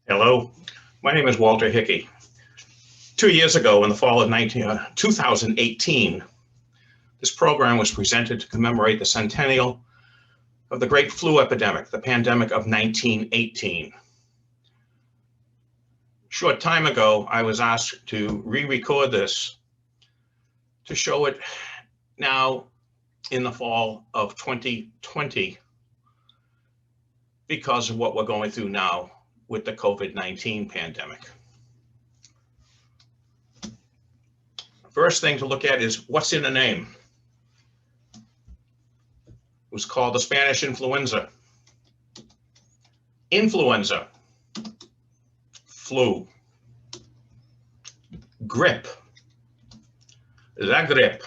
Hello, my name is Walter Hickey. 2 years ago, in the fall of 2018, this program was presented to commemorate the centennial of the great flu epidemic, the pandemic of 1918. Short time ago, I was asked to re-record this to show it now in the fall of 2020 because of what we're going through now with the COVID-19 pandemic. First thing to look at is what's in the name. It was called the Spanish influenza. Influenza, flu, grip, la grippe.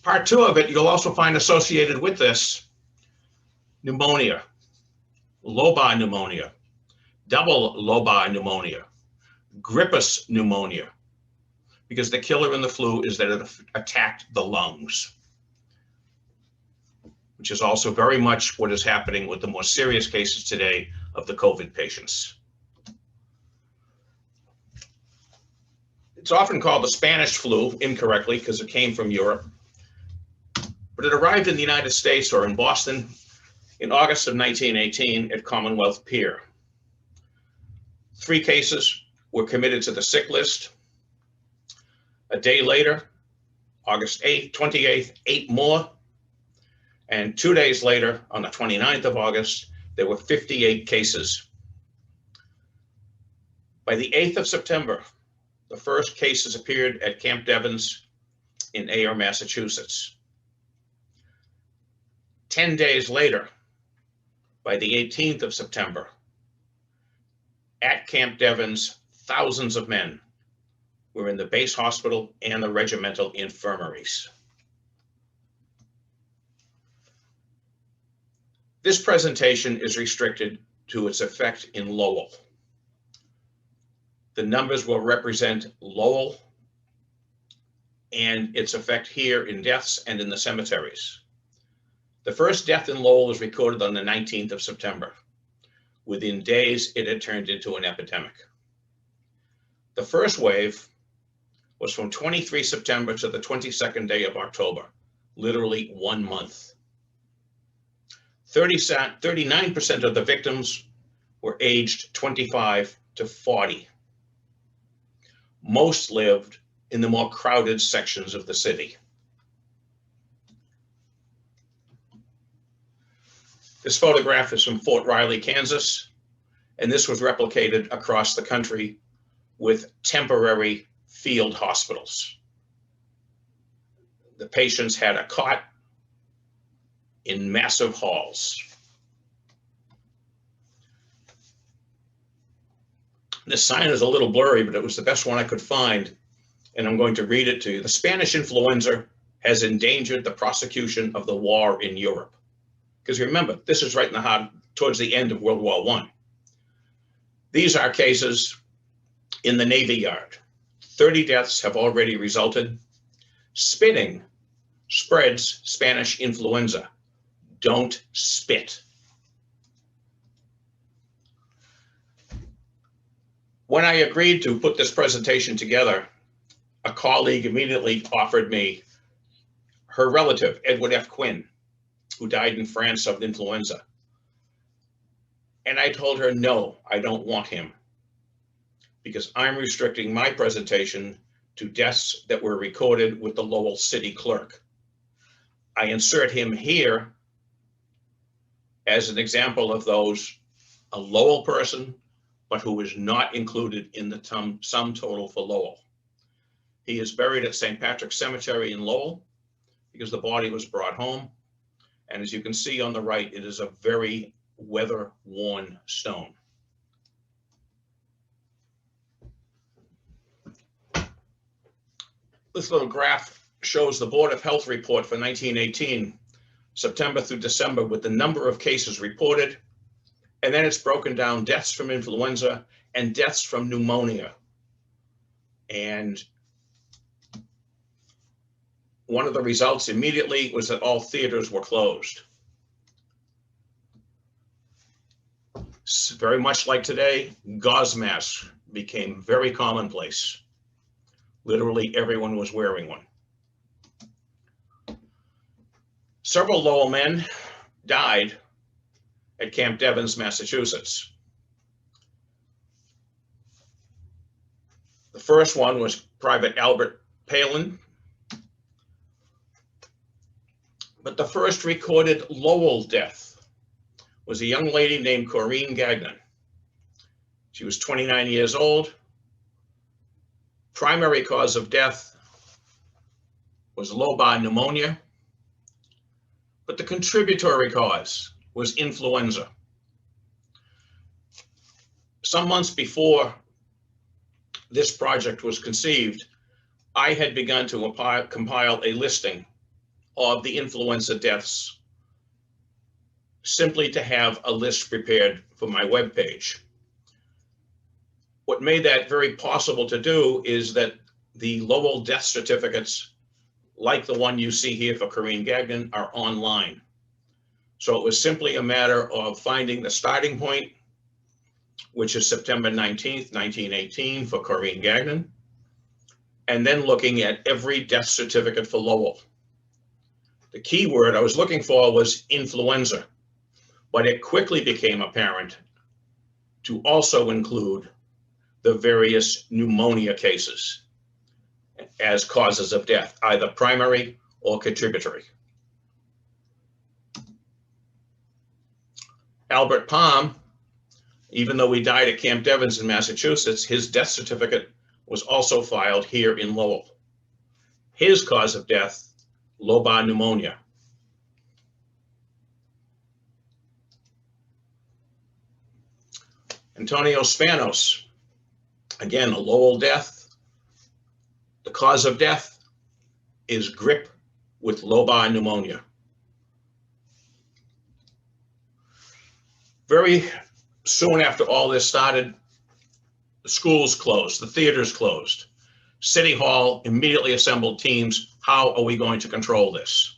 Part 2 of it, you'll also find associated with this pneumonia, lobar pneumonia, double lobar pneumonia, grippus pneumonia, because the killer in the flu is that it attacked the lungs, which is also very much what is happening with the more serious cases today of the COVID patients. It's often called the Spanish flu, incorrectly, because it came from Europe, but it arrived in the United States, or in Boston, in August of 1918 at Commonwealth Pier. 3 cases were committed to the sick list. A day later, August 28th, 8 more. And 2 days later, on the 29th of August, there were 58 cases. By the 8th of September, the first cases appeared at Camp Devens in Ayer, Massachusetts. 10 days later, by the 18th of September, at Camp Devens, thousands of men were in the base hospital and the regimental infirmaries. This presentation is restricted to its effect in Lowell. The numbers will represent Lowell and its effect here in deaths and in the cemeteries. The first death in Lowell was recorded on the 19th of September. Within days, it had turned into an epidemic. The first wave was from 23 September to the 22nd day of October, literally 1 month. 39% of the victims were aged 25 to 40. Most lived in the more crowded sections of the city. This photograph is from Fort Riley, Kansas, and this was replicated across the country with temporary field hospitals. The patients had a cot in massive halls. This sign is a little blurry, but it was the best one I could find, and I'm going to read it to you. The Spanish influenza has endangered the prosecution of the war in Europe. Because remember, this is right in the heart, towards the end of World War I. These are cases in the Navy Yard. 30 deaths have already resulted. Spitting spreads Spanish influenza. Don't spit. When I agreed to put this presentation together, a colleague immediately offered me her relative, Edward F. Quinn, who died in France of influenza. And I told her, no, I don't want him, because I'm restricting my presentation to deaths that were recorded with the Lowell City Clerk. I insert him here as an example of those, a Lowell person, but who is not included in the sum total for Lowell. He is buried at St. Patrick's Cemetery in Lowell because the body was brought home. And as you can see on the right, it is a very weather-worn stone. This little graph shows the Board of Health report for 1918, September through December, with the number of cases reported. And then it's broken down deaths from influenza and deaths from pneumonia. And one of the results immediately was that all theaters were closed. Very much like today, gauze masks became very commonplace. Literally everyone was wearing one. Several Lowell men died at Camp Devens, Massachusetts. The first one was Private Albert Palin, but the first recorded Lowell death was a young lady named Corinne Gagnon. She was 29 years old. Primary cause of death was lobar pneumonia, but the contributory cause was influenza. Some months before this project was conceived, I had begun to compile a listing of the influenza deaths, simply to have a list prepared for my webpage. What made that very possible to do is that the Lowell death certificates, like the one you see here for Corinne Gagnon, are online. So it was simply a matter of finding the starting point, which is September 19th, 1918 for Corinne Gagnon, and then looking at every death certificate for Lowell. The key word I was looking for was influenza, but it quickly became apparent to also include the various pneumonia cases as causes of death, either primary or contributory. Albert Palm, even though he died at Camp Devens in Massachusetts, his death certificate was also filed here in Lowell. His cause of death, lobar pneumonia. Antonio Spanos, again, a Lowell death. The cause of death is grip with lobar pneumonia. Very soon after all this started, the schools closed, the theaters closed. City Hall immediately assembled teams. How are we going to control this?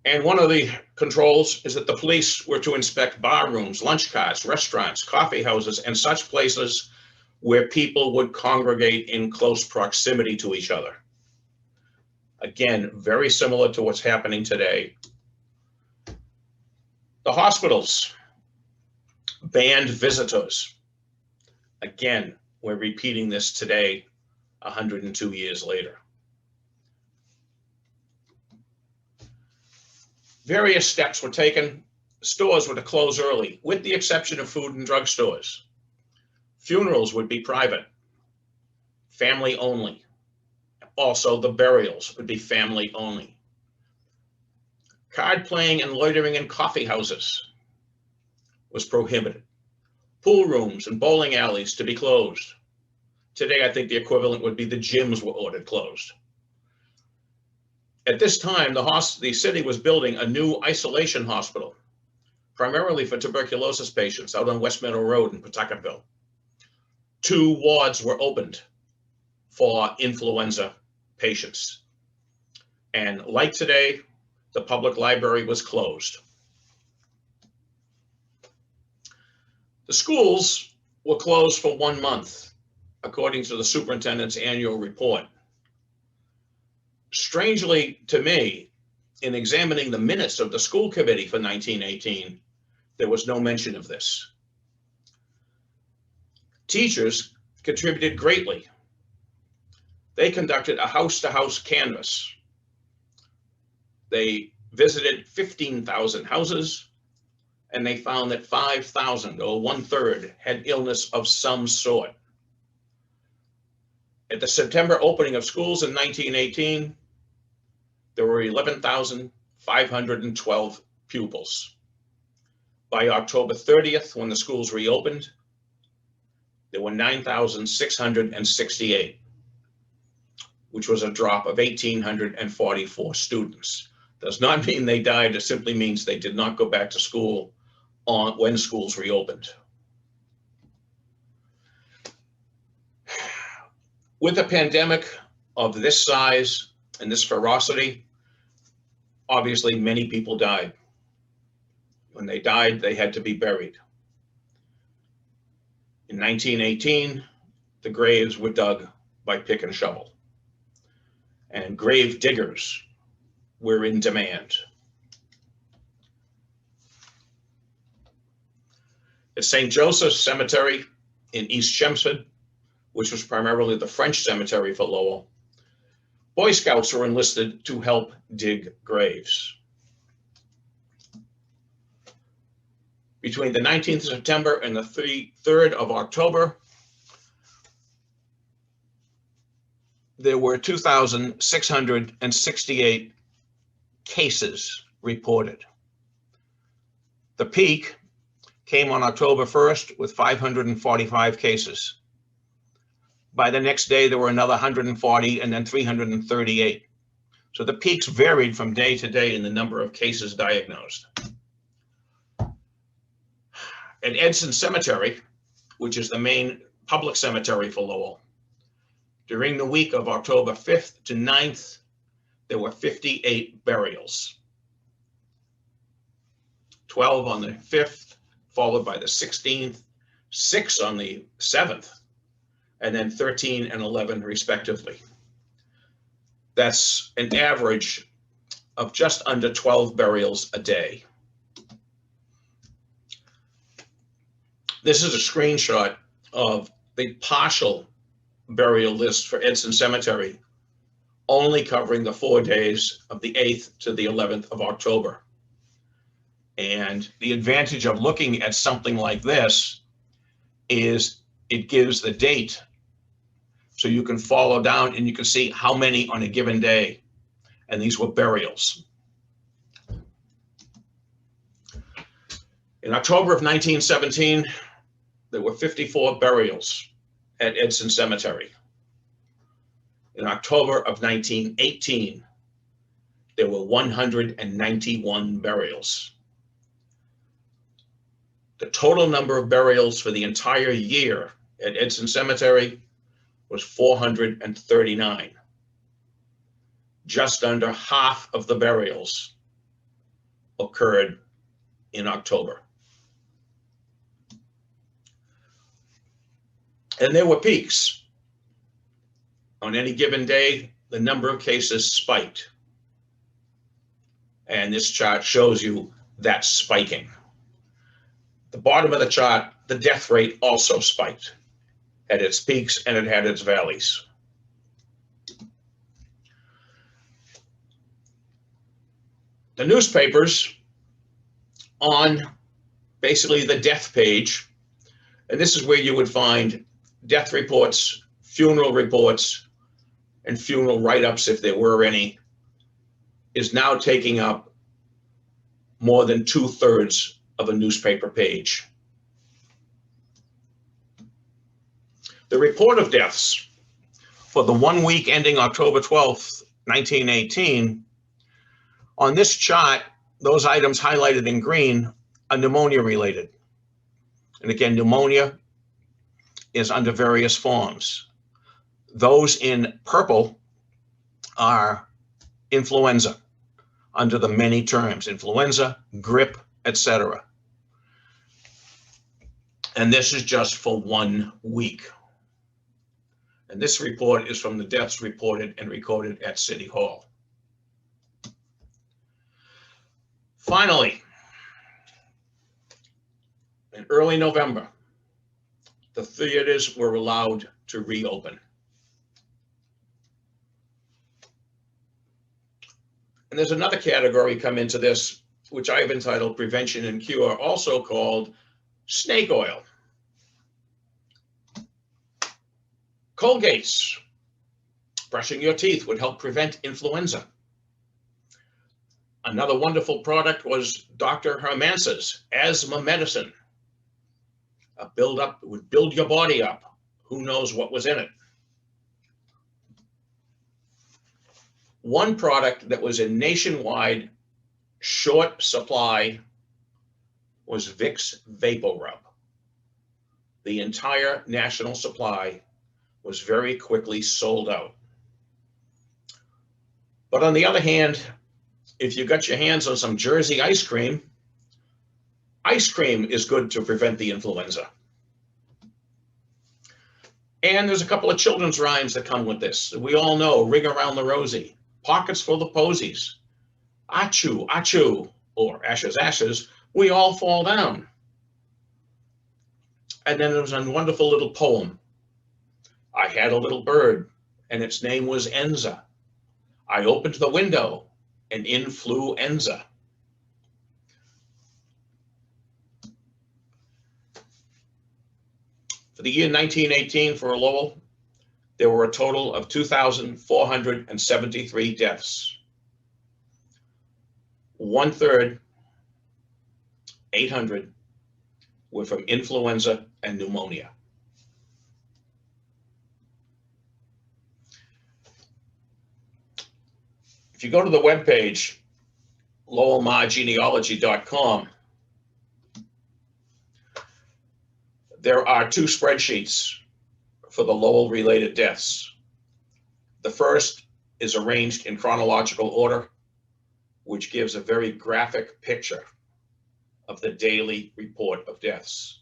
And one of the controls is that the police were to inspect bar rooms, lunch carts, restaurants, coffee houses, and such places where people would congregate in close proximity to each other. Again, very similar to what's happening today. The hospitals banned visitors. Again, we're repeating this today, 102 years later. Various steps were taken. Stores were to close early, with the exception of food and drug stores. Funerals would be private, family only. Also, the burials would be family only. Card playing and loitering in coffee houses was prohibited. Pool rooms and bowling alleys to be closed. Today, I think the equivalent would be the gyms were ordered closed. At this time, the city was building a new isolation hospital, primarily for tuberculosis patients out on West Meadow Road in Pawtucketville. 2 wards were opened for influenza patients. And like today, the public library was closed. The schools were closed for 1 month, according to the superintendent's annual report. Strangely to me, in examining the minutes of the school committee for 1918, there was no mention of this. Teachers contributed greatly. They conducted a house-to-house canvass. They visited 15,000 houses, and they found that 5,000, or 1/3, had illness of some sort. At the September opening of schools in 1918, there were 11,512 pupils. By October 30th, when the schools reopened, there were 9,668, which was a drop of 1,844 students. Does not mean they died, it simply means they did not go back to school when schools reopened. With a pandemic of this size and this ferocity, obviously many people died. When they died, they had to be buried. In 1918, the graves were dug by pick and shovel, and grave diggers were in demand. At St. Joseph's Cemetery in East Chelmsford, which was primarily the French cemetery for Lowell, Boy Scouts were enlisted to help dig graves. Between the 19th of September and the 3rd of October, there were 2,668 cases reported. The peak came on October 1st with 545 cases. By the next day, there were another 140 and then 338. So the peaks varied from day to day in the number of cases diagnosed. At Edson Cemetery, which is the main public cemetery for Lowell, during the week of October 5th to 9th, there were 58 burials. 12 on the 5th, followed by the 16th, 6 on the 7th, and then 13 and 11 respectively. That's an average of just under 12 burials a day. This is a screenshot of the partial burial list for Edson Cemetery, only covering the 4 days of the 8th to the 11th of October. And the advantage of looking at something like this is it gives the date, so you can follow down and you can see how many on a given day. And these were burials. In October of 1917, there were 54 burials at Edson Cemetery. In October of 1918, there were 191 burials. The total number of burials for the entire year at Edson Cemetery was 439. Just under half of the burials occurred in October. And there were peaks. On any given day, the number of cases spiked. And this chart shows you that spiking. The bottom of the chart, the death rate also spiked at its peaks and it had its valleys. The newspapers on basically the death page, and this is where you would find death reports, funeral reports, and funeral write-ups, if there were any, is now taking up more than 2/3 of a newspaper page. The report of deaths for the 1 week ending October 12th, 1918, on this chart, those items highlighted in green are pneumonia related. And again, pneumonia is under various forms. Those in purple are influenza, under the many terms, influenza, grip, etc. And this is just for 1 week. And this report is from the deaths reported and recorded at City Hall. Finally, in early November, the theaters were allowed to reopen. And there's another category come into this, which I've entitled Prevention and Cure, also called snake oil. Colgates, brushing your teeth would help prevent influenza. Another wonderful product was Dr. Hermance's asthma medicine. A build-up would build your body up. Who knows what was in it? One product that was in nationwide short supply was Vicks Vapor Rub. The entire national supply was very quickly sold out. But on the other hand, if you got your hands on some Jersey ice cream, Ice cream is good to prevent the influenza. And there's a couple of children's rhymes that come with this. We all know, Ring Around the Rosie, Pockets Full of Posies, Achoo, Achoo, or Ashes, Ashes, we all fall down. And then there's a wonderful little poem. I had a little bird, and its name was Enza. I opened the window, and in flew Enza. For the year 1918 for Lowell, there were a total of 2,473 deaths. 1/3, 800, were from influenza and pneumonia. If you go to the webpage, lowellmagenealogy.com, there are 2 spreadsheets for the Lowell-related deaths. The first is arranged in chronological order, which gives a very graphic picture of the daily report of deaths.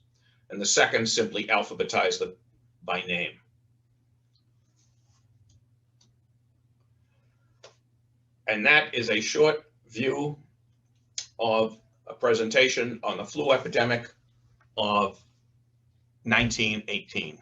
And the second simply alphabetized them by name. And that is a short view of a presentation on the flu epidemic of 1918.